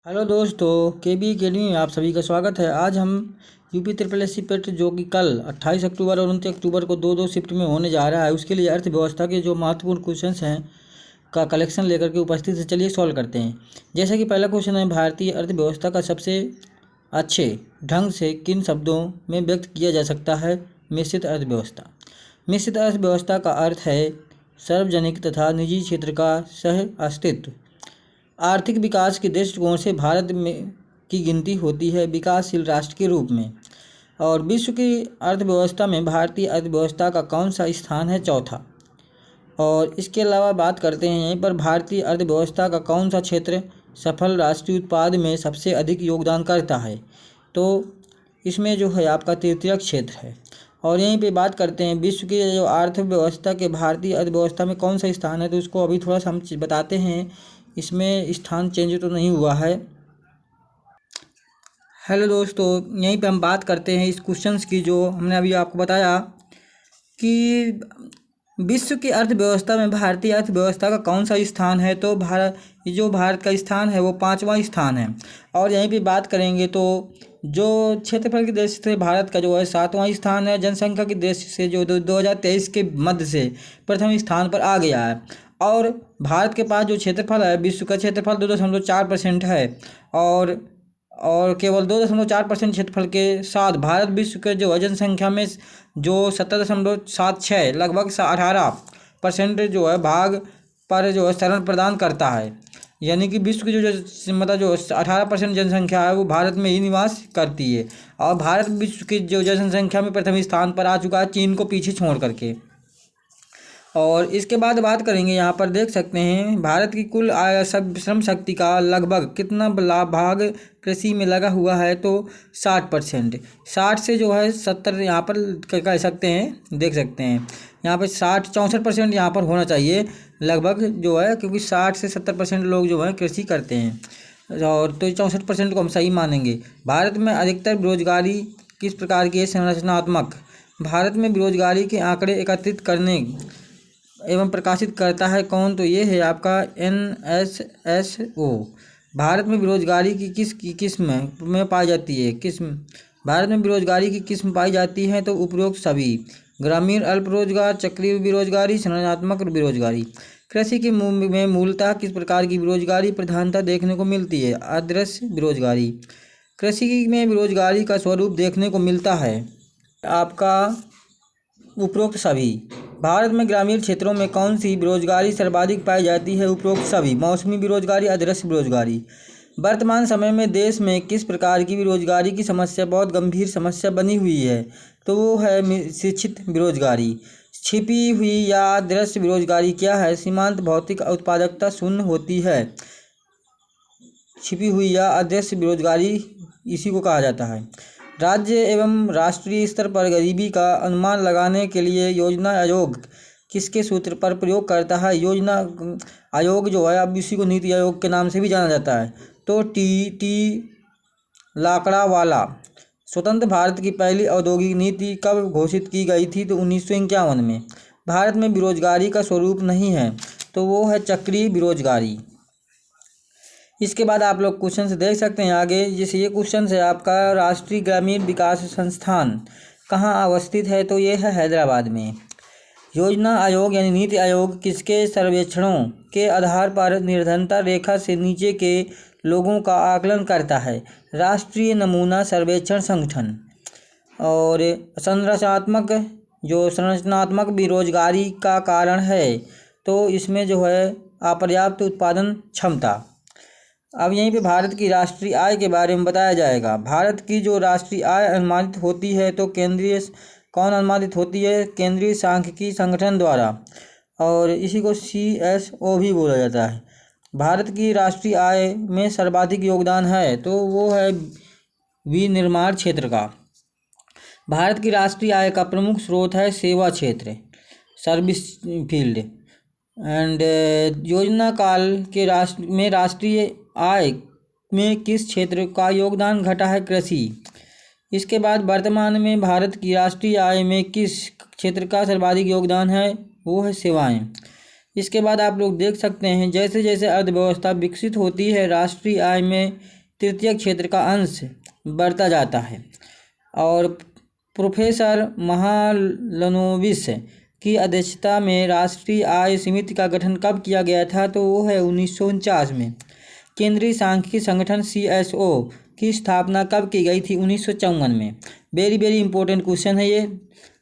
Hello दोस्तों, के B academy में आप सभी का स्वागत है। आज हम यूपी ट्रिपल एस सी पेट जो कि कल 28 अक्टूबर और 29 अक्टूबर को दो शिफ्ट में होने जा रहा है, उसके लिए अर्थव्यवस्था के जो महत्वपूर्ण क्वेश्चंस हैं का कलेक्शन लेकर के उपस्थित है। चलिए सॉल्व करते हैं। जैसा कि पहला क्वेश्चन है, भारतीय अर्थव्यवस्था का सबसे अच्छे ढंग से किन शब्दों में व्यक्त किया जा सकता है? मिश्रित अर्थव्यवस्था। मिश्रित अर्थव्यवस्था का अर्थ है सार्वजनिक तथा निजी क्षेत्र का सह अस्तित्व। आर्थिक विकास के दृष्टिकोण से भारत में की गिनती होती है विकासशील राष्ट्र के रूप में। और विश्व की अर्थव्यवस्था में भारतीय अर्थव्यवस्था का कौन सा स्थान है? चौथा। और इसके अलावा बात करते हैं यहीं पर भारतीय अर्थव्यवस्था का कौन सा क्षेत्र सफल राष्ट्रीय उत्पाद में सबसे अधिक योगदान करता है? तो इसमें जो है आपका तृतीय क्षेत्र है। और यहीं पे बात करते हैं विश्व की जो अर्थव्यवस्था के भारतीय अर्थव्यवस्था में कौन सा स्थान है, तो उसको अभी थोड़ा सा हम बताते हैं। इसमें स्थान चेंज तो नहीं हुआ है। हेलो दोस्तों, यहीं पे हम बात करते हैं इस क्वेश्चंस की जो हमने अभी आपको बताया कि विश्व की अर्थव्यवस्था में भारतीय अर्थव्यवस्था का कौन सा स्थान है। तो भारत का स्थान है वो 5वां स्थान है। और यहीं पे बात करेंगे तो जो क्षेत्रफल की दृष्टि से भारत का जो है 7वां स्थान है। जनसंख्या की दृष्टि से जो 2023 के मध्य से प्रथम स्थान पर आ गया है। और भारत के पास जो क्षेत्रफल है, विश्व का क्षेत्रफल 2.4% है। और केवल 2.4% क्षेत्रफल के साथ भारत विश्व के जो जनसंख्या में जो 17.76 लगभग 18% जो है भाग पर जो है शरण प्रदान करता है। यानी कि विश्व की मतलब जो 18% जनसंख्या है वो भारत में ही निवास करती है। और भारत विश्व की जो जनसंख्या में प्रथम स्थान पर आ चुका है, चीन को पीछे छोड़ करके। और इसके बाद बात करेंगे, यहाँ पर देख सकते हैं भारत की कुल श्रम शक्ति का लगभग कितना भाग कृषि में लगा हुआ है? तो 60%। 60 से जो है 70 यहाँ पर कह सकते हैं, देख सकते हैं यहाँ पर 64% यहाँ पर होना चाहिए लगभग जो है, क्योंकि 60 से 70% लोग जो है कृषि करते हैं। और तो 64% को हम सही मानेंगे। भारत में अधिकतर बेरोजगारी किस प्रकार की है? संरचनात्मक। भारत में बेरोजगारी के आंकड़े एकत्रित करने एवं प्रकाशित करता है कौन? तो ये है आपका NSSO। भारत में बेरोजगारी की किस किस्म में पाई जाती है? भारत में बेरोजगारी की किस्म पाई जाती है तो उपरोक्त सभी: ग्रामीण अल्प रोजगार, चक्रीय बेरोजगारी, संरचनात्मक बेरोजगारी। कृषि के में मूलतः किस प्रकार की बेरोजगारी प्रधानता देखने को मिलती है? अदृश्य बेरोजगारी। कृषि में बेरोजगारी का स्वरूप देखने को मिलता है आपका उपरोक्त सभी। भारत में ग्रामीण क्षेत्रों में कौन सी बेरोजगारी सर्वाधिक पाई जाती है? उपरोक्त सभी। मौसमी बेरोजगारी, अदृश्य बेरोजगारी। वर्तमान समय में देश में किस प्रकार की बेरोजगारी की समस्या बहुत गंभीर समस्या बनी हुई है? तो वो है शिक्षित बेरोजगारी। छिपी हुई या अदृश्य बेरोजगारी क्या है? सीमांत भौतिक उत्पादकता शून्य होती है। छिपी हुई या अदृश्य बेरोजगारी इसी को कहा जाता है। राज्य एवं राष्ट्रीय स्तर पर गरीबी का अनुमान लगाने के लिए योजना आयोग किसके सूत्र पर प्रयोग करता है? योजना आयोग जो है अब इसी को नीति आयोग के नाम से भी जाना जाता है। तो टी लाकड़ावाला। स्वतंत्र भारत की पहली औद्योगिक नीति कब घोषित की गई थी? तो 1951 में। भारत में बेरोजगारी का स्वरूप नहीं है तो वो है चक्रीय बेरोजगारी। इसके बाद आप लोग क्वेश्चन देख सकते हैं आगे। जैसे ये क्वेश्चन है आपका, राष्ट्रीय ग्रामीण विकास संस्थान कहाँ अवस्थित है? तो ये है हैदराबाद में। योजना आयोग यानी नीति आयोग किसके सर्वेक्षणों के आधार पर निर्धनता रेखा से नीचे के लोगों का आकलन करता है? राष्ट्रीय नमूना सर्वेक्षण संगठन। और संरचनात्मक बेरोजगारी का कारण है तो इसमें जो है अपर्याप्त उत्पादन क्षमता। अब यहीं पे भारत की राष्ट्रीय आय के बारे में बताया जाएगा। भारत की जो राष्ट्रीय आय अनुमानित होती है तो कौन अनुमानित होती है? केंद्रीय सांख्यिकी संगठन द्वारा। और इसी को CSO भी बोला जाता है। भारत की राष्ट्रीय आय में सर्वाधिक योगदान है तो वो है विनिर्माण क्षेत्र का। भारत की राष्ट्रीय आय का प्रमुख स्रोत है सेवा क्षेत्र, सर्विस फील्ड। एंड योजना काल के राष्ट्रीय आय में किस क्षेत्र का योगदान घटा है? कृषि। इसके बाद वर्तमान में भारत की राष्ट्रीय आय में किस क्षेत्र का सर्वाधिक योगदान है? वो है सेवाएं। इसके बाद आप लोग देख सकते हैं जैसे जैसे अर्थव्यवस्था विकसित होती है राष्ट्रीय आय में तृतीय क्षेत्र का अंश बढ़ता जाता है। और प्रोफेसर महालनोबिस की अध्यक्षता में राष्ट्रीय आय समिति का गठन कब किया गया था, तो वो है 1949 में। केंद्रीय सांख्यिकी संगठन CSO की स्थापना कब की गई थी, 1954 में। वेरी वेरी इंपॉर्टेंट क्वेश्चन है ये।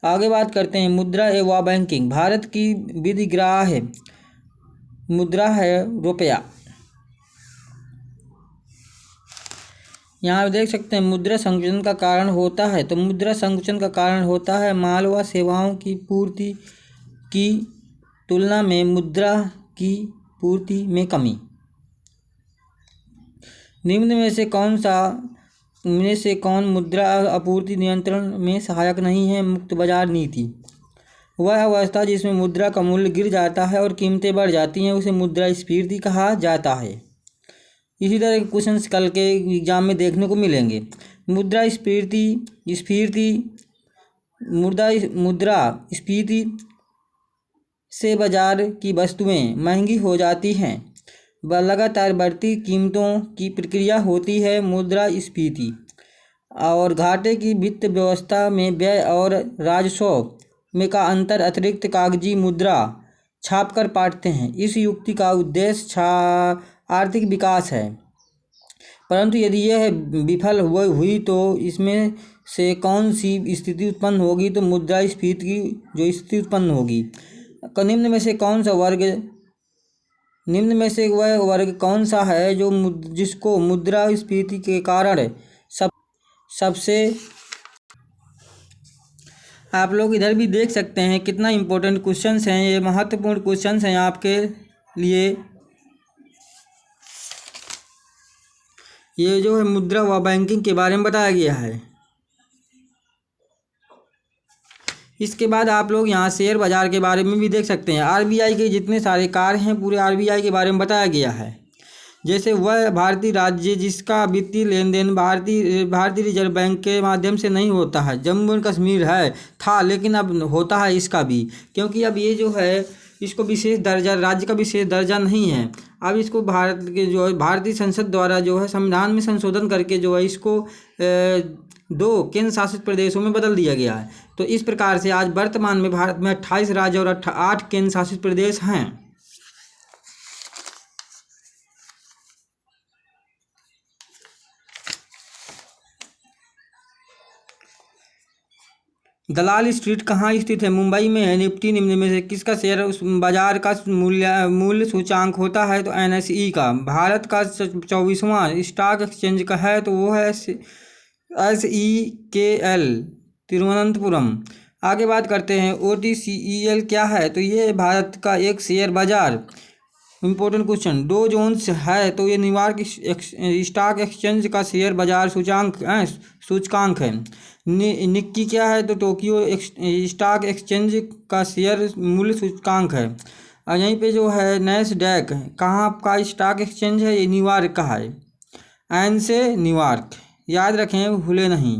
आगे बात करते हैं मुद्रा एवं बैंकिंग। भारत की विधिग्राह्य मुद्रा है रुपया। यहाँ आप देख सकते हैं मुद्रा संकुचन का कारण होता है, तो मुद्रा संकुचन का कारण होता है माल व सेवाओं की पूर्ति की तुलना में मुद्रा की पूर्ति में कमी। निम्न में से कौन मुद्रा आपूर्ति नियंत्रण में सहायक नहीं है। मुक्त बाजार नीति। वह अवस्था जिसमें मुद्रा का मूल्य गिर जाता है और कीमतें बढ़ जाती हैं उसे मुद्रास्फीति कहा जाता है। इसी तरह के क्वेश्चंस कल के एग्जाम में देखने को मिलेंगे। मुद्रास्फीति से बाजार की वस्तुएं महंगी हो जाती हैं व लगातार बढ़ती कीमतों की प्रक्रिया होती है मुद्रास्फीति। और घाटे की वित्त व्यवस्था में व्यय और राजस्व में का अंतर अतिरिक्त कागजी मुद्रा छापकर पाटते हैं। इस युक्ति का उद्देश्य आर्थिक विकास है, परंतु यदि यह विफल हुई तो इसमें से कौन सी स्थिति उत्पन्न होगी, तो मुद्रास्फीति की जो स्थिति उत्पन्न होगी। निम्न में से वह वर्ग कौन सा है जिसको मुद्रास्फीति के कारण सबसे। आप लोग इधर भी देख सकते हैं कितना इम्पोर्टेंट क्वेश्चंस हैं, ये महत्वपूर्ण क्वेश्चंस हैं आपके लिए। ये जो है मुद्रा व बैंकिंग के बारे में बताया गया है। इसके बाद आप लोग यहाँ शेयर बाजार के बारे में भी देख सकते हैं। RBI के जितने सारे कार्य हैं पूरे RBI के बारे में बताया गया है। जैसे वह भारतीय राज्य जिसका वित्तीय लेन देन भारतीय रिजर्व बैंक के माध्यम से नहीं होता है। जम्मू एंड कश्मीर था लेकिन अब होता है इसका भी, क्योंकि अब ये जो है इसको विशेष दर्जा, राज्य का विशेष दर्जा नहीं है। अब इसको भारत के जो है भारतीय संसद द्वारा जो है संविधान में संशोधन करके जो है इसको 2 केंद्र शासित प्रदेशों में बदल दिया गया है। तो इस प्रकार से आज वर्तमान में भारत में 28 राज्य और 8 केंद्र शासित प्रदेश हैं। दलाल स्ट्रीट कहाँ स्थित है, मुंबई में है। निफ्टी निम्न में से किसका शेयर उस बाजार का मूल्य सूचांक होता है, तो NSE का। भारत का 24वां स्टॉक एक्सचेंज का है, तो वो है SEKL तिरुवनंतपुरम। आगे बात करते हैं OTCEL क्या है, तो ये भारत का एक शेयर बाजार। Important question. डो जोन्स है तो ये न्यूयॉर्क स्टॉक एक्सचेंज का शेयर बाजार सूचकांक है। निक्की क्या है, तो टोक्यो स्टॉक एक्सचेंज का शेयर मूल्य सूचकांक है। और यहीं पे जो है नैस्डैक कहाँ का स्टॉक एक्सचेंज है, ये न्यूयॉर्क का है। एन से न्यूयॉर्क, याद रखें भूले नहीं।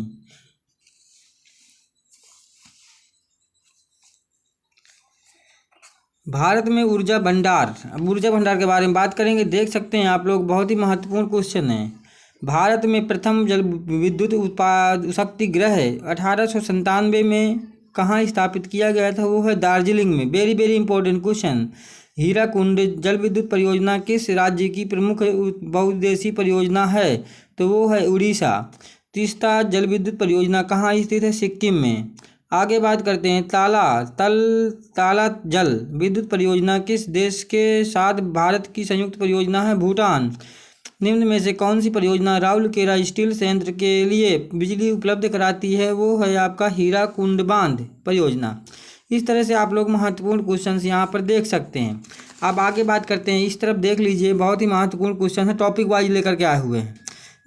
भारत में ऊर्जा भंडार। अब ऊर्जा भंडार के बारे में बात करेंगे। देख सकते हैं आप लोग बहुत ही महत्वपूर्ण क्वेश्चन है। भारत में प्रथम जल विद्युत उत्पाद शक्ति गृह 1897 में कहाँ स्थापित किया गया था, वो है दार्जिलिंग में। Very very important question. Hirakud जल विद्युत परियोजना किस राज्य की प्रमुख बहुउद्देशीय परियोजना है, तो वो है उड़ीसा। तीस्ता जल विद्युत परियोजना कहाँ स्थित है, सिक्किम में। आगे बात करते हैं ताला जल विद्युत परियोजना किस देश के साथ भारत की संयुक्त परियोजना है, भूटान। निम्न में से कौन सी परियोजना राउरकेला स्टील संयंत्र के लिए बिजली उपलब्ध कराती है, वो है आपका हीराकुंड बांध परियोजना। इस तरह से आप लोग महत्वपूर्ण क्वेश्चंस यहाँ पर देख सकते हैं। अब आगे बात करते हैं, इस तरफ देख लीजिए, बहुत ही महत्वपूर्ण क्वेश्चन है, टॉपिक वाइज लेकर के आए हुए हैं।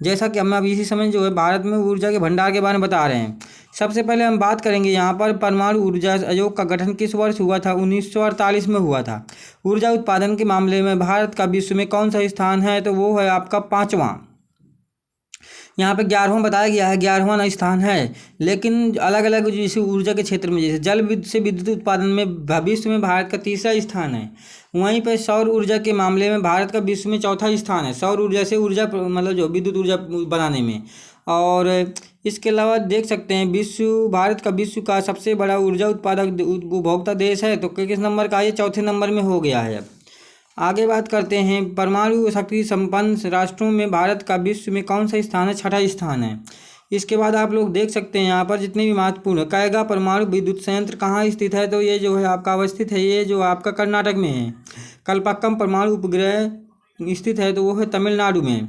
जैसा कि हम अब इसी समय जो है भारत में ऊर्जा के भंडार के बारे में बता रहे हैं। सबसे पहले हम बात करेंगे यहाँ पर परमाणु ऊर्जा आयोग का गठन किस वर्ष हुआ था, 1948 में हुआ था। ऊर्जा उत्पादन के मामले में भारत का विश्व में कौन सा स्थान है, तो वो है आपका 5वां। यहाँ पे 11वां बताया गया है, 11वां स्थान है। लेकिन अलग अलग जैसे ऊर्जा के क्षेत्र में, जैसे जल विद्युत से विद्युत उत्पादन में विश्व में भारत का तीसरा स्थान है। वहीं पर सौर ऊर्जा के मामले में भारत का विश्व में चौथा स्थान है, सौर ऊर्जा से ऊर्जा मतलब जो विद्युत ऊर्जा बनाने में। और इसके अलावा देख सकते हैं भारत का विश्व का सबसे बड़ा ऊर्जा उत्पादक उपभोक्ता देश है, तो किस नंबर का, ये चौथे नंबर में हो गया है अब। आगे बात करते हैं, परमाणु शक्ति संपन्न राष्ट्रों में भारत का विश्व में कौन सा स्थान है, छठा स्थान है। इसके बाद आप लोग देख सकते हैं यहाँ पर जितने भी महत्वपूर्ण, कैगा परमाणु विद्युत संयंत्र कहाँ स्थित है, तो ये जो है आपका अवस्थित है, ये जो आपका कर्नाटक में है। कल्पक्कम परमाणु उपग्रह स्थित है, तो वो है तमिलनाडु में।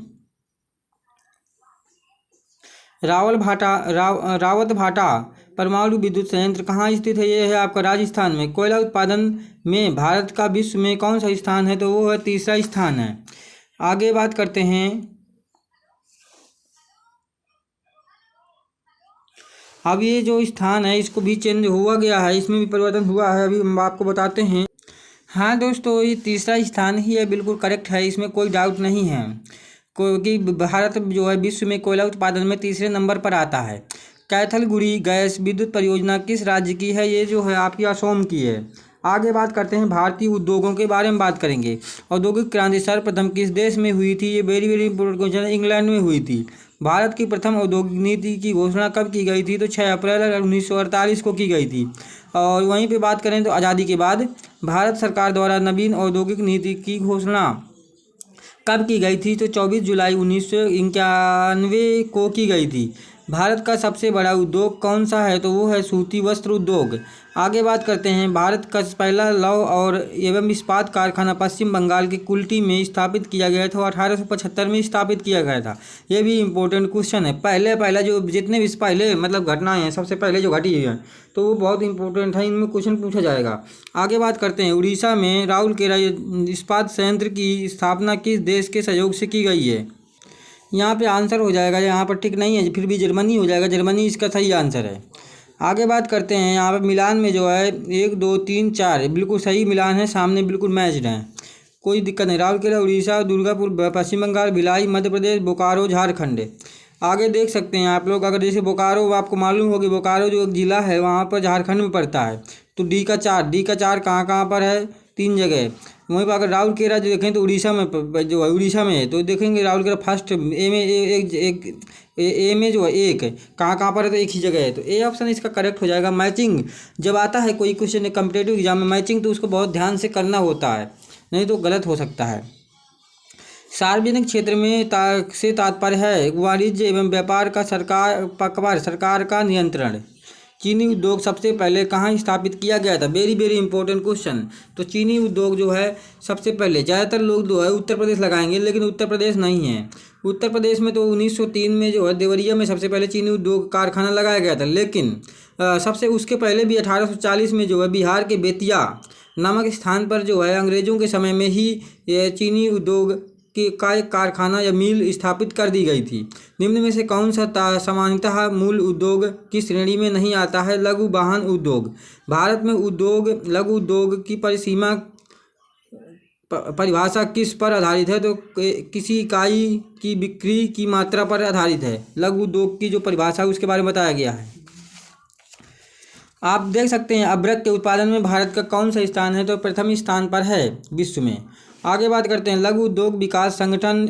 रावत भाटा परमाणु विद्युत संयंत्र कहाँ स्थित है, ये है आपका राजस्थान में। कोयला उत्पादन में भारत का विश्व में कौन सा स्थान है, तो वो है तीसरा स्थान है। आगे बात करते हैं, अब ये जो स्थान है इसको भी चेंज हुआ गया है, इसमें भी परिवर्तन हुआ है, अभी हम आपको बताते हैं। हाँ दोस्तों, ये तीसरा स्थान ही है, बिल्कुल करेक्ट है, इसमें कोई डाउट नहीं है, क्योंकि भारत जो है विश्व में कोयला उत्पादन में तीसरे नंबर पर आता है। कैथलगुड़ी गैस विद्युत परियोजना किस राज्य की है, ये जो है आपकी असोम की है। आगे बात करते हैं, भारतीय उद्योगों के बारे में बात करेंगे। औद्योगिक क्रांति सर्वप्रथम किस देश में हुई थी, ये वेरी वेरी इंपॉर्टेंट क्वेश्चन है, इंग्लैंड में हुई थी। भारत की प्रथम औद्योगिक नीति की घोषणा कब की गई थी, तो 6 अप्रैल 1948 को की गई थी। और वहीं पे बात करें तो आज़ादी के बाद भारत सरकार द्वारा नवीन औद्योगिक नीति की घोषणा कब की गई थी, तो 24 जुलाई 1991 को की गई थी। भारत का सबसे बड़ा उद्योग कौन सा है, तो वो है सूती वस्त्र उद्योग। आगे बात करते हैं, भारत का पहला लौह और एवं इस्पात कारखाना पश्चिम बंगाल के कुल्टी में स्थापित किया गया था, 1875 में स्थापित किया गया था। ये भी इम्पोर्टेंट क्वेश्चन है, पहला जो जितने भी पहले मतलब घटनाएं हैं, सबसे पहले जो घटी हुई हैं, तो वो बहुत इंपॉर्टेंट है, इनमें क्वेश्चन पूछा जाएगा। आगे बात करते हैं, उड़ीसा में राउरकेला इस्पात संयंत्र की स्थापना किस देश के सहयोग से की गई है। यहाँ पे आंसर हो जाएगा, यहाँ पर ठीक नहीं है, फिर भी जर्मनी हो जाएगा, जर्मनी इसका सही आंसर है। आगे बात करते हैं, यहाँ पे मिलान में जो है 1 2 3 4 बिल्कुल सही मिलान है, सामने बिल्कुल मैच्ड हैं, कोई दिक्कत नहीं। राउरकेला उड़ीसा, दुर्गापुर पश्चिम बंगाल, भिलाई मध्य प्रदेश, बोकारो झारखंड। आगे देख सकते हैं आप लोग, अगर जैसे बोकारो आपको मालूम होगी, बोकारो जो एक ज़िला है वहाँ पर झारखंड में पड़ता है, तो डी का 4 कहाँ कहाँ पर है, 3 जगह। वहीं पर अगर राउरकेला जो देखें तो उड़ीसा में जो है, उड़ीसा में है, तो देखेंगे राउरकेला फर्स्ट ए में ए में जो है 1 कहाँ कहाँ पर है, तो एक ही जगह है, तो ए ऑप्शन इसका करेक्ट हो जाएगा। मैचिंग जब आता है कोई क्वेश्चन कम्पिटेटिव एग्जाम में मैचिंग, तो उसको बहुत ध्यान से करना होता है, नहीं तो गलत हो सकता है। सार्वजनिक क्षेत्र में से तात्पर्य है वाणिज्य एवं व्यापार का सरकार का नियंत्रण। चीनी उद्योग सबसे पहले कहाँ स्थापित किया गया था, वेरी वेरी इंपॉर्टेंट क्वेश्चन। तो चीनी उद्योग जो है सबसे पहले, ज़्यादातर लोग जो है उत्तर प्रदेश लगाएंगे, लेकिन उत्तर प्रदेश नहीं है। उत्तर प्रदेश में तो 1903 में जो है देवरिया में सबसे पहले चीनी उद्योग कारखाना लगाया गया था, लेकिन सबसे उसके पहले भी 1840 में जो है बिहार के बेतिया नामक स्थान पर जो है अंग्रेज़ों के समय में ही चीनी उद्योग का एक कारखाना या मिल स्थापित कर दी गई थी। निम्न में से कौन सा सामान्यतः मूल उद्योग की श्रेणी में नहीं आता है, लघु वाहन उद्योग। भारत में लघु उद्योग की परिभाषा किस पर आधारित है, तो किसी इकाई की बिक्री की मात्रा पर आधारित है। लघु उद्योग की जो परिभाषा है उसके बारे में बताया गया है। आप देख सकते हैं, अभ्रक के उत्पादन में भारत का कौन सा स्थान है, तो प्रथम स्थान पर है विश्व में। आगे बात करते हैं, लघु उद्योग विकास संगठन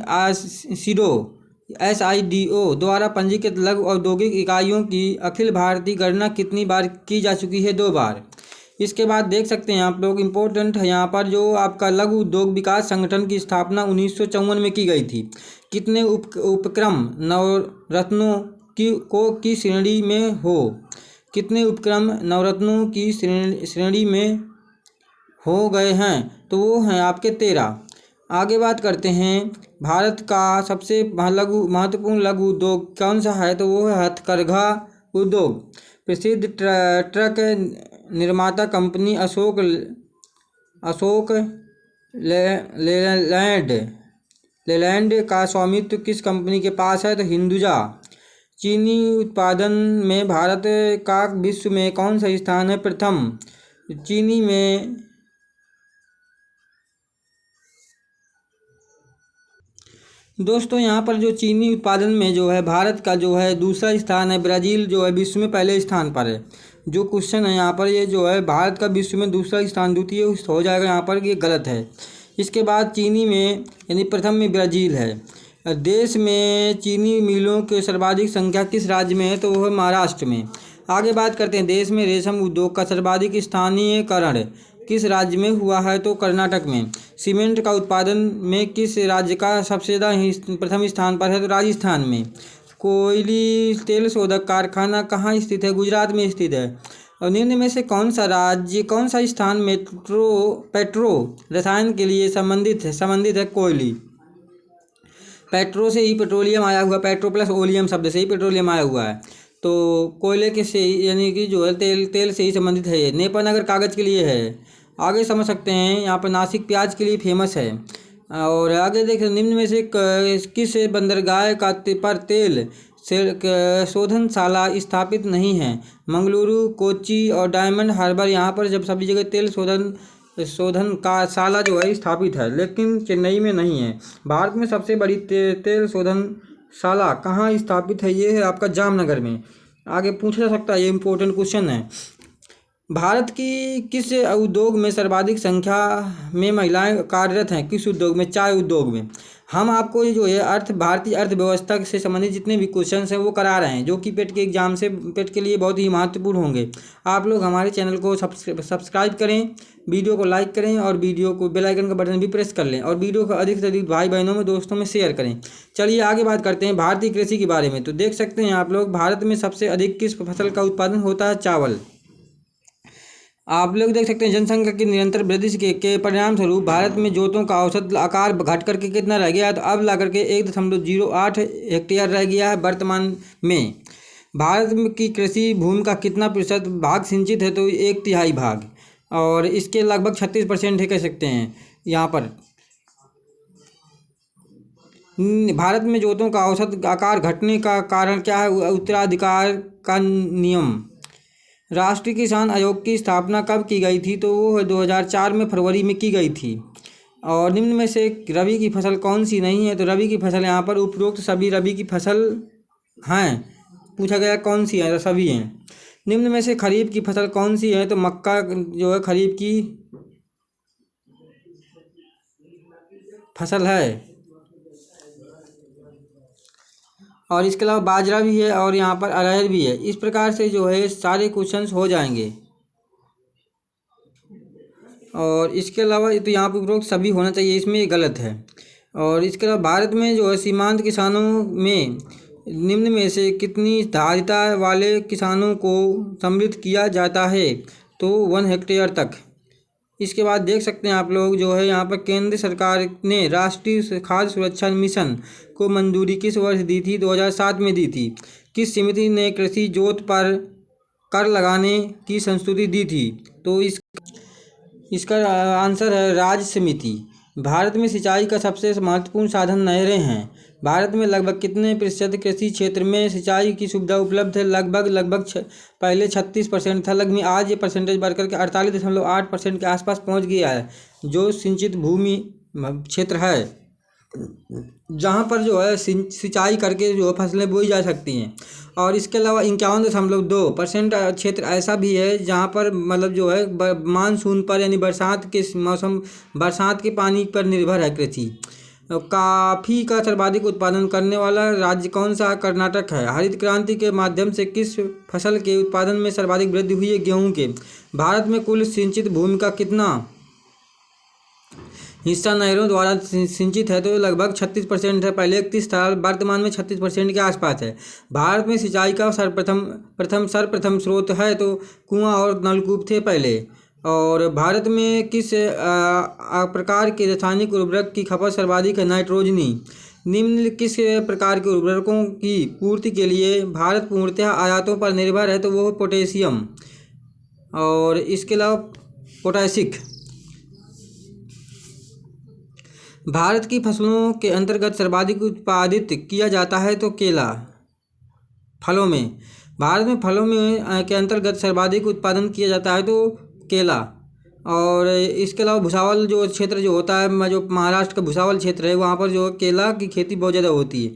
SIDO द्वारा पंजीकृत लघु औद्योगिक इकाइयों की अखिल भारतीय गणना कितनी बार की जा चुकी है, 2 बार। इसके बाद देख सकते हैं आप लोग, इम्पोर्टेंट है यहाँ पर, जो आपका लघु उद्योग विकास संगठन की स्थापना 1954 में की गई थी। कितने उपक्रम नवरत्नों की श्रेणी में हो, कितने उपक्रम नवरत्नों की श्रेणी में हो गए हैं, तो वो हैं आपके 13। आगे बात करते हैं, भारत का सबसे महत्वपूर्ण लघु उद्योग कौन सा है, तो वो है हथकरघा उद्योग। प्रसिद्ध ट्रक निर्माता कंपनी अशोक लेलैंड का स्वामित्व किस कंपनी के पास है, तो हिंदुजा। चीनी उत्पादन में भारत का विश्व में कौन सा स्थान है, प्रथम। चीनी दोस्तों यहाँ पर जो चीनी उत्पादन में जो है भारत का जो है दूसरा स्थान है, ब्राज़ील जो है विश्व में पहले स्थान पर है। जो क्वेश्चन है यहाँ पर ये जो है भारत का विश्व में दूसरा स्थान द्वितीय हो जाएगा, यहाँ पर ये गलत है। इसके बाद चीनी में यानी प्रथम में ब्राज़ील है। देश में चीनी मिलों की सर्वाधिक संख्या किस राज्य में है, तो वो है महाराष्ट्र में। आगे बात करते हैं, देश में रेशम उद्योग का सर्वाधिक स्थानीयकरण किस राज्य में हुआ है, तो कर्नाटक में। सीमेंट का उत्पादन में किस राज्य का सबसे ज़्यादा प्रथम स्थान पर है, तो राजस्थान में। कोयली तेल शोधक कारखाना कहाँ स्थित है, गुजरात में स्थित है। और निम्न में से कौन सा स्थान पेट्रो रसायन के लिए संबंधित है, कोयली। पेट्रो से ही पेट्रोलियम आया हुआ, पेट्रो प्लस ओलियम शब्द से ही पेट्रोलियम आया हुआ है, तो कोयले के से यानी कि जो है तेल से ही संबंधित है ये। नेपानगर कागज़ के लिए है। आगे समझ सकते हैं, यहाँ पर नासिक प्याज के लिए फेमस है। और आगे देखें, निम्न में से किस बंदरगाह का पर तेल शोधनशाला स्थापित नहीं है। मंगलुरु, कोच्चि और डायमंड हार्बर, यहाँ पर जब सभी जगह तेल शोधन का शाला जो है स्थापित है, लेकिन चेन्नई में नहीं है। भारत में सबसे बड़ी तेल शोधनशाला कहाँ स्थापित है, ये है आपका जामनगर में। आगे पूछा जा सकता है, ये इंपॉर्टेंट क्वेश्चन है। भारत की किस उद्योग में सर्वाधिक संख्या में महिलाएं कार्यरत हैं, किस उद्योग में, चाय उद्योग में। हम आपको जो है भारतीय अर्थव्यवस्था से संबंधित जितने भी क्वेश्चंस हैं वो करा रहे हैं, जो कि पेट के लिए बहुत ही महत्वपूर्ण होंगे। आप लोग हमारे चैनल को सब्सक्राइब करें, वीडियो को लाइक करें और वीडियो को बेल आइकन का बटन भी प्रेस कर लें, और वीडियो को अधिक से अधिक भाई बहनों में, दोस्तों में शेयर करें। चलिए आगे बात करते हैं भारतीय कृषि के बारे में। तो देख सकते हैं आप लोग, भारत में सबसे अधिक किस फसल का उत्पादन होता है, चावल। आप लोग देख सकते हैं, जनसंख्या की निरंतर वृद्धि के परिणाम स्वरूप भारत में जोतों का औसत आकार घट करके कितना रह गया है, तो अब ला करके 1.08 हेक्टेयर रह गया है वर्तमान में। भारत की कृषि भूमि का कितना प्रतिशत भाग सिंचित है, तो 1/3 भाग, और इसके लगभग 36% है, कह सकते हैं यहाँ पर। भारत में जोतों का औसत आकार घटने का कारण क्या है, उत्तराधिकार का नियम। राष्ट्रीय किसान आयोग की स्थापना कब की गई थी, तो वो 2004 में फरवरी में की गई थी। और निम्न में से रबी की फसल कौन सी नहीं है, तो रबी की फसल यहाँ पर उपरोक्त सभी रबी की फसल हैं, पूछा गया कौन सी है, तो सभी हैं। निम्न में से खरीफ की फसल कौन सी है, तो मक्का जो है खरीफ की फसल है। और इसके अलावा बाजरा भी है, और यहाँ पर अरहर भी है। इस प्रकार से जो है सारे क्वेश्चंस हो जाएंगे। और इसके अलावा तो यहाँ पर उपरोक्त सभी होना चाहिए, इसमें गलत है। और इसके अलावा भारत में जो है सीमांत किसानों में निम्न में से कितनी धारिता वाले किसानों को सम्मिलित किया जाता है, तो 1 हेक्टेयर तक। इसके बाद देख सकते हैं आप लोग, जो है यहाँ पर केंद्र सरकार ने राष्ट्रीय खाद्य सुरक्षा मिशन को मंजूरी किस वर्ष दी थी, 2007 में दी थी। किस समिति ने कृषि जोत पर कर लगाने की संस्तुति दी थी, तो इसका आंसर है राज्य समिति। भारत में सिंचाई का सबसे महत्वपूर्ण साधन नहरें हैं। भारत में लगभग कितने प्रतिशत कृषि क्षेत्र में सिंचाई की सुविधा उपलब्ध है, लगभग पहले 36% था, लगभग आज ये परसेंटेज बढ़कर के 48.8% के आसपास पहुंच गया है, जो सिंचित भूमि क्षेत्र है, जहां पर जो है सिंचाई करके जो फसलें बोई जा सकती हैं। और इसके अलावा 51.2% क्षेत्र ऐसा भी है जहां पर मतलब जो है मानसून पर यानी बरसात के पानी पर निर्भर है कृषि। कॉफ़ी का सर्वाधिक उत्पादन करने वाला राज्य कौन सा, कर्नाटक है। हरित क्रांति के माध्यम से किस फसल के उत्पादन में सर्वाधिक वृद्धि हुई है, गेहूं के। भारत में कुल सिंचित भूमि का कितना हिस्सा नहरों द्वारा सिंचित है, तो लगभग 36% है, पहले 31 था, वर्तमान में 36% के आसपास है। भारत में सिंचाई का सर्वप्रथम स्रोत है, तो कुआं और नलकूप थे पहले। और भारत में किस प्रकार के रासायनिक उर्वरक की खपत सर्वाधिक है, नाइट्रोजनी। निम्न किस प्रकार के उर्वरकों की पूर्ति के लिए भारत पूर्णतः आयातों पर निर्भर है, तो वो पोटेशियम और इसके अलावा पोटैशिक। भारत की फसलों के अंतर्गत सर्वाधिक उत्पादित किया जाता है, तो केला। फलों में भारत में फलों में के अंतर्गत सर्वाधिक उत्पादन किया जाता है, तो केला। और इसके अलावा भुसावल जो क्षेत्र जो होता है, जो महाराष्ट्र का भुसावल क्षेत्र है, वहाँ पर जो केला की खेती बहुत ज़्यादा होती है।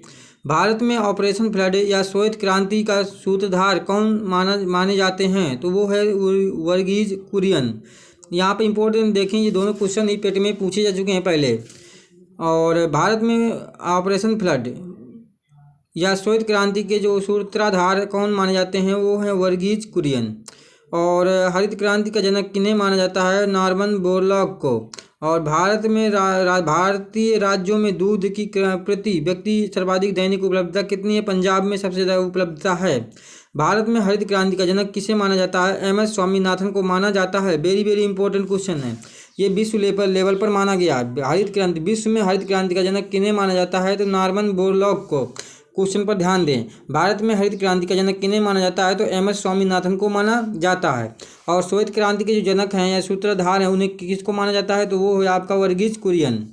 भारत में ऑपरेशन फ्लड या श्वेत क्रांति का सूत्रधार कौन माने जाते हैं, तो वो है वर्गीज कुरियन। यहाँ पे इम्पोर्टेंट देखें, ये दोनों क्वेश्चन ही पेट में पूछे जा चुके हैं पहले। और भारत में ऑपरेशन फ्लड या श्वेत क्रांति के जो सूत्रधार कौन माने जाते हैं, वो हैं वर्गीज कुरियन। और हरित क्रांति का जनक किन्हें माना जाता है, नॉर्मन बोरलॉग को। और भारत में भारतीय राज्यों में दूध की प्रति व्यक्ति सर्वाधिक दैनिक उपलब्धता कितनी है, पंजाब में सबसे ज़्यादा उपलब्धता है। भारत में हरित क्रांति का जनक किसे माना जाता है, MS स्वामीनाथन को माना जाता है। वेरी वेरी इंपॉर्टेंट क्वेश्चन है ये, विश्व लेवल पर माना गया। हरित क्रांति, विश्व में हरित क्रांति का जनक किन्हें माना जाता है, तो नॉर्मन बोरलॉग को। क्वेश्चन पर ध्यान दें, भारत में हरित क्रांति का जनक किन्हें माना जाता है, तो MS स्वामीनाथन को माना जाता है। और श्वेत क्रांति के जो जनक हैं या सूत्रधार हैं, उन्हें किसको माना जाता है, तो वो है आपका वर्गीज कुरियन।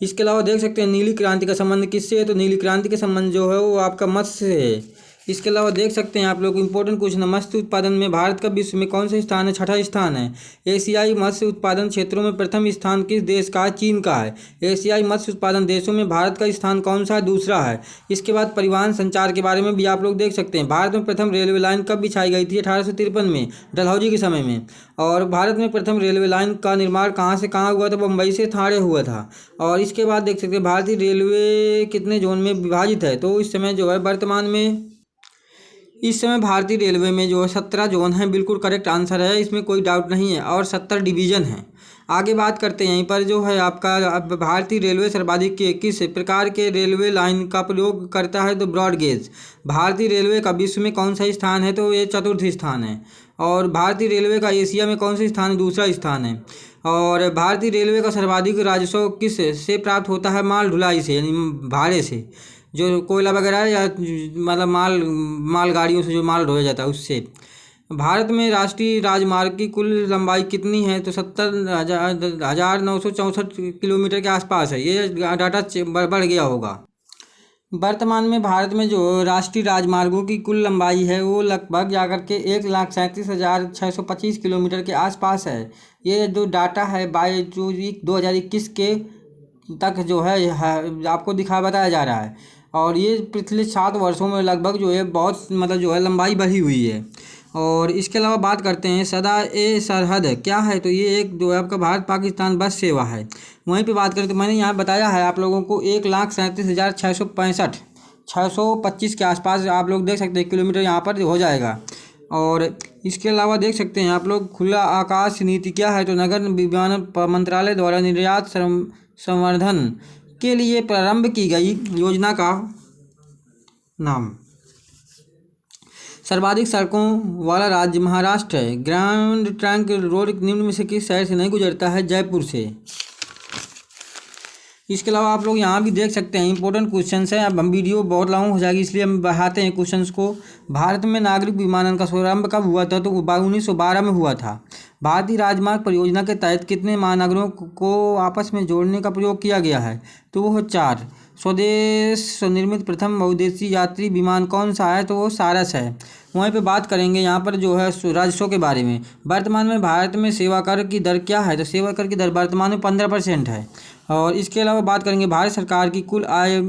इसके अलावा देख सकते हैं नीली क्रांति का संबंध किससे है, तो नीली क्रांति का संबंध जो है वो आपका मत्स्य से है। इसके अलावा देख सकते हैं आप लोग इंपॉर्टेंट क्वेश्चन है, मत्स्य उत्पादन में भारत का विश्व में कौन सा स्थान है, छठा स्थान है। एशियाई मत्स्य उत्पादन क्षेत्रों में प्रथम स्थान किस देश का है, चीन का है। एशियाई मत्स्य उत्पादन देशों में भारत का स्थान कौन सा है, दूसरा है। इसके बाद परिवहन संचार के बारे में भी आप लोग देख सकते हैं, भारत में प्रथम रेलवे लाइन कब बिछाई गई थी, 1853 में, डलहौजी के समय में। और भारत में प्रथम रेलवे लाइन का निर्माण कहाँ से कहाँ हुआ था, बम्बई से थाने हुआ था। और इसके बाद देख सकते हैं भारतीय रेलवे कितने जोन में विभाजित है, तो इस समय जो है वर्तमान में इस समय भारतीय रेलवे में जो है 17 जोन है, बिल्कुल करेक्ट आंसर है, इसमें कोई डाउट नहीं है। और 70 डिवीज़न हैं। आगे बात करते हैं, यहीं पर जो है आपका भारतीय रेलवे सर्वाधिक किस प्रकार के रेलवे लाइन का प्रयोग करता है, तो ब्रॉड गेज। भारतीय रेलवे का विश्व में कौन सा स्थान है, तो ये चतुर्थ स्थान है। और भारतीय रेलवे का एशिया में कौन सा स्थान है, दूसरा स्थान है। और भारतीय रेलवे का सर्वाधिक राजस्व किस से प्राप्त होता है, माल ढुलाई से, यानी भाड़े से, जो कोयला वगैरह है, या मतलब मालगाड़ियों से जो माल ढोया जाता है उससे। भारत में राष्ट्रीय राजमार्ग की कुल लंबाई कितनी है, तो 70,964 किलोमीटर के आसपास है। ये डाटा बढ़ गया होगा। वर्तमान में भारत में जो राष्ट्रीय राजमार्गों की कुल लंबाई है वो लगभग जाकर के 1,37,625 किलोमीटर के आसपास है। ये जो डाटा है 2021 के तक जो है आपको बताया जा रहा है। और ये पिछले 7 वर्षों में लगभग जो है बहुत मतलब जो है लंबाई बढ़ी हुई है। और इसके अलावा बात करते हैं सदा ए सरहद क्या है, तो ये एक जो है आपका भारत पाकिस्तान बस सेवा है। वहीं पे बात करें तो मैंने यहाँ बताया है आप लोगों को 1,37,625 के आसपास आप लोग देख सकते हैं किलोमीटर यहाँ पर हो जाएगा। और इसके अलावा देख सकते हैं आप लोग खुला आकाश नीति क्या है, तो नगर विमानन मंत्रालय द्वारा निर्यात संवर्धन के लिए प्रारंभ की गई योजना का नाम। सर्वाधिक सड़कों वाला राज्य महाराष्ट्र है। ग्रैंड ट्रंक रोड निम्न में से किस शहर से नहीं गुजरता है, जयपुर से। इसके अलावा आप लोग यहाँ भी देख सकते हैं इंपॉर्टेंट क्वेश्चन है। अब हम वीडियो बहुत लॉन्ग हो जाएगी इसलिए हम बढ़ाते हैं क्वेश्चंस को। भारत में नागरिक विमानन का शुभारंभ कब हुआ था, तो 1912 में हुआ था। भारतीय राजमार्ग परियोजना के तहत कितने महानगरों को आपस में जोड़ने का प्रयोग किया गया है, तो वो 4। स्वदेश निर्मित प्रथम बहुउद्देशीय यात्री विमान कौन सा है, तो वो सारस है। वहीं पे बात करेंगे यहाँ पर जो है राजस्व के बारे में। वर्तमान में भारत में सेवा कर की दर क्या है, तो सेवा कर की दर वर्तमान में 15% है। और इसके अलावा बात करेंगे भारत सरकार की कुल आय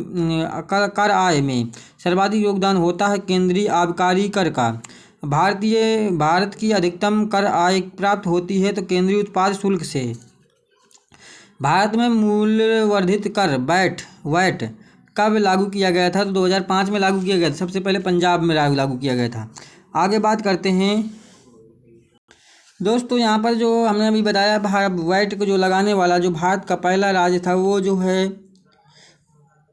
कर आय में सर्वाधिक योगदान होता है केंद्रीय आबकारी कर का। भारत की अधिकतम कर आय प्राप्त होती है तो केंद्रीय उत्पाद शुल्क से। भारत में मूल्य वर्धित कर वैट कब लागू किया गया था, तो 2005 में लागू किया गया था। सबसे पहले पंजाब में लागू किया गया था। आगे बात करते हैं दोस्तों, यहाँ पर जो हमने अभी बताया वैट को जो लगाने वाला जो भारत का पहला राज्य था वो जो है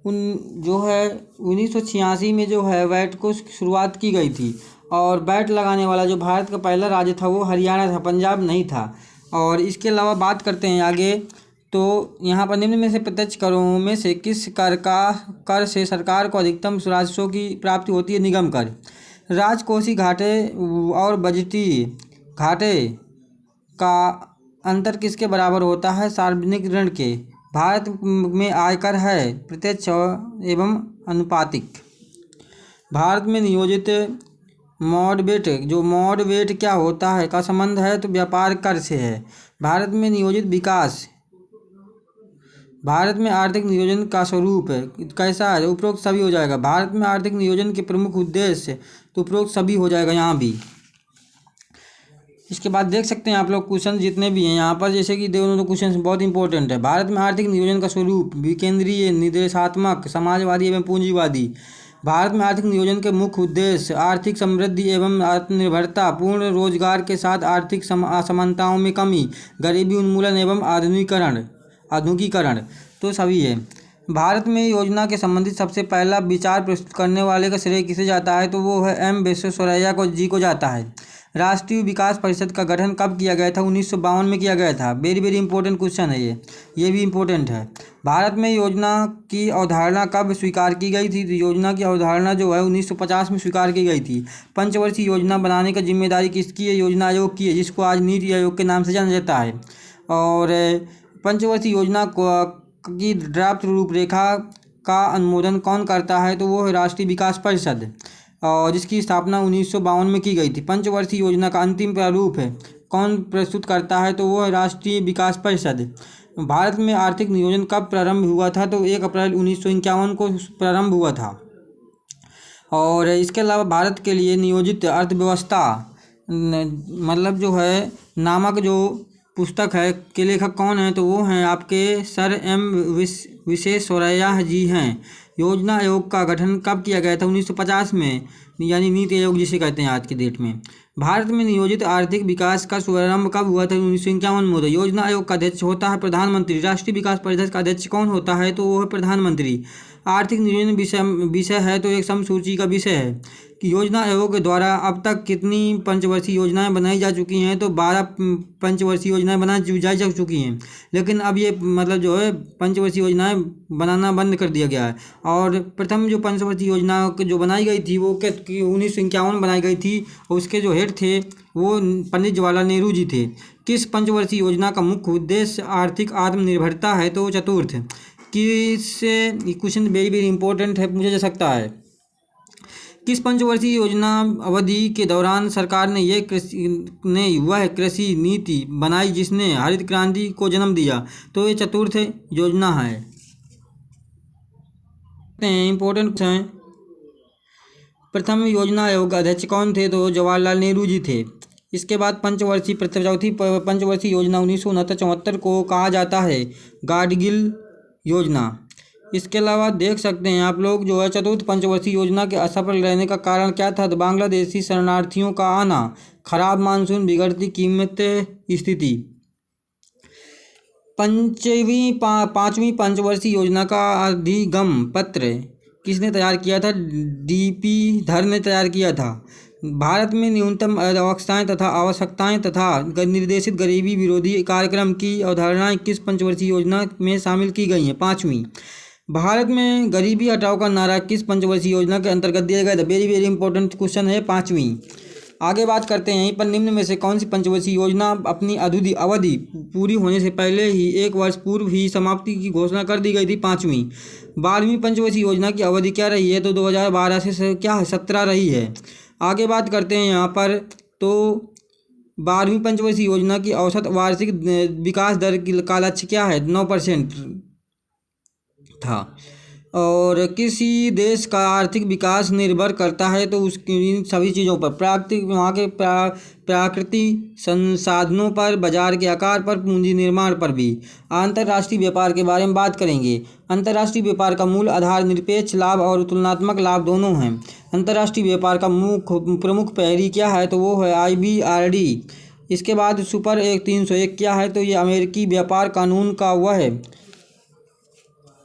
1986 में जो है वैट को शुरुआत की गई थी। और वैट लगाने वाला जो भारत का पहला राज्य था वो हरियाणा था, पंजाब नहीं था। और इसके अलावा बात करते हैं आगे, तो यहाँ पर निम्न में से प्रत्यक्ष करों में से किस कर से सरकार को अधिकतम राजस्व की प्राप्ति होती है, निगम कर। राजकोषीय घाटे और बजटीय घाटे का अंतर किसके बराबर होता है, सार्वजनिक ऋण के। भारत में आयकर है प्रत्यक्ष एवं अनुपातिक। भारत में नियोजित मॉडरेट, जो मॉडरेट क्या होता है का संबंध है तो व्यापार कर से है। भारत में नियोजित विकास, भारत में आर्थिक नियोजन का स्वरूप है कैसा है, उपरोक्त सभी हो जाएगा। भारत में आर्थिक नियोजन के प्रमुख उद्देश्य, तो उपरोक्त सभी हो जाएगा यहाँ भी। इसके बाद देख सकते हैं आप लोग क्वेश्चन जितने भी हैं यहाँ पर, जैसे कि दोनों क्वेश्चन बहुत इंपॉर्टेंट है। भारत में आर्थिक नियोजन का स्वरूप विकेंद्रीय, निर्देशात्मक, समाजवादी एवं पूंजीवादी। भारत में आर्थिक नियोजन के मुख्य उद्देश्य आर्थिक समृद्धि एवं आत्मनिर्भरता, पूर्ण रोजगार के साथ आर्थिक असमानताओं में कमी, गरीबी उन्मूलन एवं आधुनिकीकरण तो सभी है। भारत में योजना के संबंधित सबसे पहला विचार प्रस्तुत करने वाले का श्रेय किसे जाता है तो वो है एम विश्वेश्वरैया को जाता है। राष्ट्रीय विकास परिषद का गठन कब किया गया था? 1952 में किया गया था। वेरी वेरी इंपॉर्टेंट क्वेश्चन है ये भी इंपॉर्टेंट है। भारत में योजना की अवधारणा कब स्वीकार की गई थी? तो योजना की अवधारणा जो है 1950 में स्वीकार की गई थी। पंचवर्षीय योजना बनाने का जिम्मेदारी किसकी है? योजना आयोग की है, जिसको आज नीति आयोग के नाम से जाना जाता है। और पंचवर्षीय योजना की ड्राफ्ट रूपरेखा का अनुमोदन कौन करता है तो वो है राष्ट्रीय विकास परिषद, और जिसकी स्थापना 1952 में की गई थी। पंचवर्षीय योजना का अंतिम प्रारूप है कौन प्रस्तुत करता है तो वो है राष्ट्रीय विकास परिषद। भारत में आर्थिक नियोजन कब प्रारंभ हुआ था तो 1 अप्रैल 1951 को प्रारंभ हुआ था। और इसके अलावा भारत के लिए नियोजित अर्थव्यवस्था मतलब जो है नामक जो पुस्तक है के लेखक कौन है तो वो हैं आपके सर एम विश्वेश्वरैया जी हैं। योजना आयोग का गठन कब किया गया था? 1950 में, यानी नीति आयोग जिसे कहते हैं आज की डेट में। भारत में नियोजित आर्थिक विकास का शुभारंभ कब हुआ था? 1951 में। योजना आयोग का अध्यक्ष होता है प्रधानमंत्री। राष्ट्रीय विकास परिषद का अध्यक्ष कौन होता है तो वो है प्रधानमंत्री। आर्थिक नियोजन विषय है तो एक समसूची का विषय है कि योजना आयोग के द्वारा अब तक कितनी पंचवर्षीय योजनाएं बनाई जा चुकी हैं तो 12 पंचवर्षीय योजनाएं बनाई जा चुकी हैं। लेकिन अब ये मतलब जो है पंचवर्षीय योजनाएं बनाना बंद कर दिया गया है। और प्रथम जो पंचवर्षीय योजना जो बनाई गई थी वो 1951 बनाई गई थी, और उसके जो हेड थे वो पंडित जवाहरलाल नेहरू जी थे। किस पंचवर्षीय योजना का मुख्य उद्देश्य आर्थिक आत्मनिर्भरता है तो चतुर्थ। किस क्वेश्चन वेरी वेरी इंपॉर्टेंट है, पूछा जा सकता है। किस पंचवर्षीय योजना अवधि के दौरान सरकार ने वह कृषि नीति बनाई जिसने हरित क्रांति को जन्म दिया तो ये चतुर्थ योजना है। इंपॉर्टेंट हैं। प्रथम योजना आयोग का अध्यक्ष कौन थे तो जवाहरलाल नेहरू जी थे। इसके बाद चौथी पंचवर्षीय योजना 1969-74 को कहा जाता है गाडगिल योजना। इसके अलावा देख सकते हैं आप लोग जो है चतुर्थ पंचवर्षीय योजना के असफल रहने का कारण क्या था तो बांग्लादेशी शरणार्थियों का आना, खराब मानसून, बिगड़ती कीमत स्थिति। पांचवी पंचवर्षीय योजना का अधिगम पत्र किसने तैयार किया था? डीपी धर ने तैयार किया था। भारत में न्यूनतम आवश्यकताएं तथा निर्देशित गरीबी विरोधी कार्यक्रम की अवधारणाएं किस पंचवर्षीय योजना में शामिल की गई हैं? 5वीं। भारत में गरीबी हटाओ का नारा किस पंचवर्षीय योजना के अंतर्गत दिया गया था? वेरी वेरी इंपॉर्टेंट क्वेश्चन है, 5वीं। आगे बात करते हैं यहीं पर निम्न में से कौन सी पंचवर्षीय योजना अपनी अवधि पूरी होने से पहले ही 1 वर्ष पूर्व ही समाप्ति की घोषणा कर दी गई थी? 5वीं। 12वीं पंचवर्षीय योजना की अवधि क्या रही है तो 2012 से क्या है 17 रही है। आगे बात करते हैं यहाँ पर तो 12वीं पंचवर्षीय योजना की औसत वार्षिक विकास दर का लक्ष्य क्या है? 9% था। और किसी देश का आर्थिक विकास निर्भर करता है तो उसकी इन सभी चीज़ों पर वहाँ के प्राकृतिक संसाधनों पर, बाजार के आकार पर, पूंजी निर्माण पर भी। अंतर्राष्ट्रीय व्यापार के बारे में बात करेंगे। अंतर्राष्ट्रीय व्यापार का मूल आधार निरपेक्ष लाभ और तुलनात्मक लाभ दोनों हैं। अंतर्राष्ट्रीय व्यापार का प्रमुख पहरी क्या है तो वो है IBRD। इसके बाद सुपर 301 क्या है तो ये अमेरिकी व्यापार कानून का वह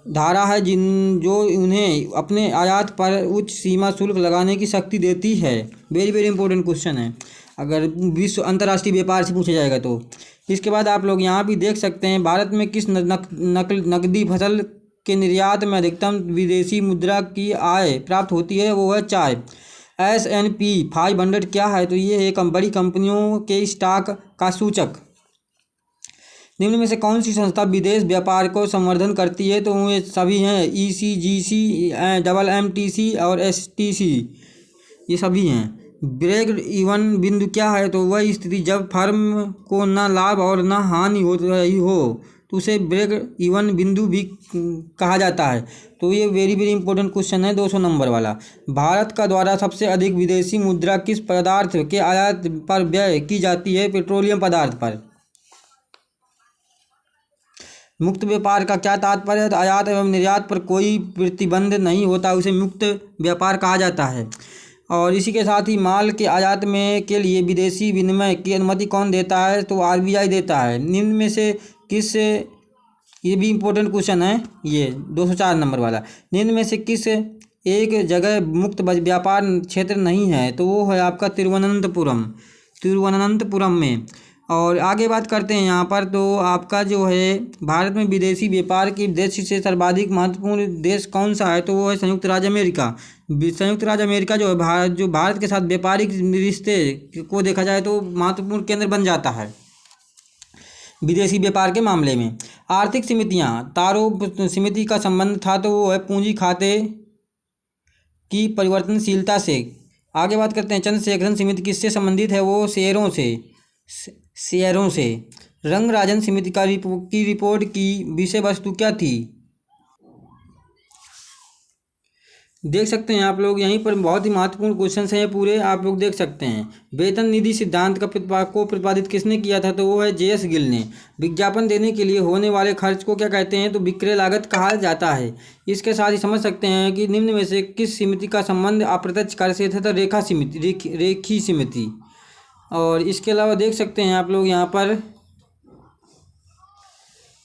धारा है जो उन्हें अपने आयात पर उच्च सीमा शुल्क लगाने की शक्ति देती है। वेरी वेरी इंपॉर्टेंट क्वेश्चन है अगर विश्व अंतर्राष्ट्रीय व्यापार से पूछा जाएगा तो। इसके बाद आप लोग यहाँ भी देख सकते हैं भारत में किस नकदी फसल के निर्यात में अधिकतम विदेशी मुद्रा की आय प्राप्त होती है? वो है चाय। S&P 500 क्या है तो ये एक बड़ी कंपनियों के स्टॉक का सूचक। निम्न में से कौन सी संस्था विदेश व्यापार को संवर्धन करती है तो ये सभी हैं ECGC, MMTC और STC, ये सभी हैं। ब्रेक इवन बिंदु क्या है? तो वह स्थिति जब फर्म को न लाभ और न हानि हो रही हो तो उसे ब्रेक इवन बिंदु भी कहा जाता है। तो ये वेरी वेरी इंपॉर्टेंट क्वेश्चन है 200 नंबर वाला। भारत का द्वारा सबसे अधिक विदेशी मुद्रा किस पदार्थ के आयात पर व्यय की जाती है? पेट्रोलियम पदार्थ पर। मुक्त व्यापार का क्या तात्पर्य है? तो आयात एवं निर्यात पर कोई प्रतिबंध नहीं होता, उसे मुक्त व्यापार कहा जाता है। और इसी के साथ ही माल के आयात में के लिए विदेशी विनिमय की अनुमति कौन देता है? तो आरबीआई देता है। निम्न में से किस, ये भी इम्पोर्टेंट क्वेश्चन है ये 204 नंबर वाला, निम्न में से किस एक जगह मुक्त व्यापार क्षेत्र नहीं है? तो वो है आपका तिरुवनंतपुरम में। और आगे बात करते हैं यहाँ पर, तो आपका जो है भारत में विदेशी व्यापार की दृष्टि से सर्वाधिक महत्वपूर्ण देश कौन सा है? तो वो है संयुक्त राज्य अमेरिका। संयुक्त राज्य अमेरिका जो है भारत के साथ व्यापारिक रिश्ते को देखा जाए तो महत्वपूर्ण केंद्र बन जाता है विदेशी व्यापार के मामले में। आर्थिक समितियाँ, तारो समिति का संबंध था तो वो है पूंजी खाते की परिवर्तनशीलता से। आगे बात करते हैं चंद्रशेखरन समिति किससे संबंधित है? वो शेयरों से। रंगराजन समिति की रिपोर्ट की विषय वस्तु क्या थी? देख सकते हैं आप लोग, यहीं पर बहुत ही महत्वपूर्ण क्वेश्चन हैं ये पूरे, आप लोग देख सकते हैं। वेतन निधि सिद्धांत को प्रतिपादित किसने किया था? तो वो है जेएस गिल ने। विज्ञापन देने के लिए होने वाले खर्च को क्या कहते हैं? तो विक्रय लागत कहा जाता है। इसके साथ ही समझ सकते हैं कि निम्न में से किस समिति का संबंध अप्रत्यक्ष कर से था? तो रेखी समिति। और इसके अलावा देख सकते हैं आप लोग यहाँ पर,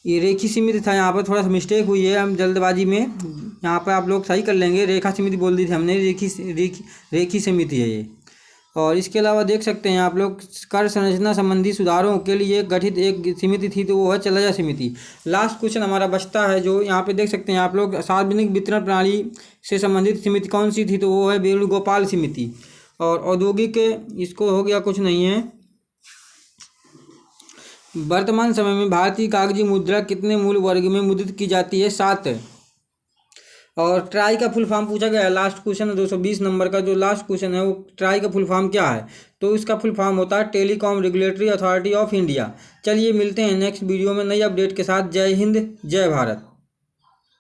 ये रेखी समिति था, यहाँ पर थोड़ा सा मिस्टेक हुई है, हम जल्दबाजी में यहाँ पर आप लोग सही कर लेंगे, रेखा समिति बोल दी थी हमने, रेखी समिति है ये। और इसके अलावा देख सकते हैं आप लोग, कर संरचना संबंधी सुधारों के लिए गठित एक समिति थी तो वो है चलाजा समिति। लास्ट क्वेश्चन हमारा बचता है जो यहाँ पे देख सकते हैं आप लोग, सार्वजनिक वितरण प्रणाली से संबंधित समिति कौन सी थी? तो वो है वेणुगोपाल समिति। और औद्योगिक, इसको हो गया, कुछ नहीं है। वर्तमान समय में भारतीय कागजी मुद्रा कितने मूल्य वर्ग में मुद्रित की जाती है? 7। और ट्राई का फुल फॉर्म पूछा गया है, लास्ट क्वेश्चन है 220 नंबर का जो लास्ट क्वेश्चन है, वो ट्राई का फुल फॉर्म क्या है? तो इसका फुल फॉर्म होता है telecom regulatory authority of India. चलिए मिलते हैं नेक्स्ट वीडियो में नई अपडेट के साथ। जय हिंद, जय भारत।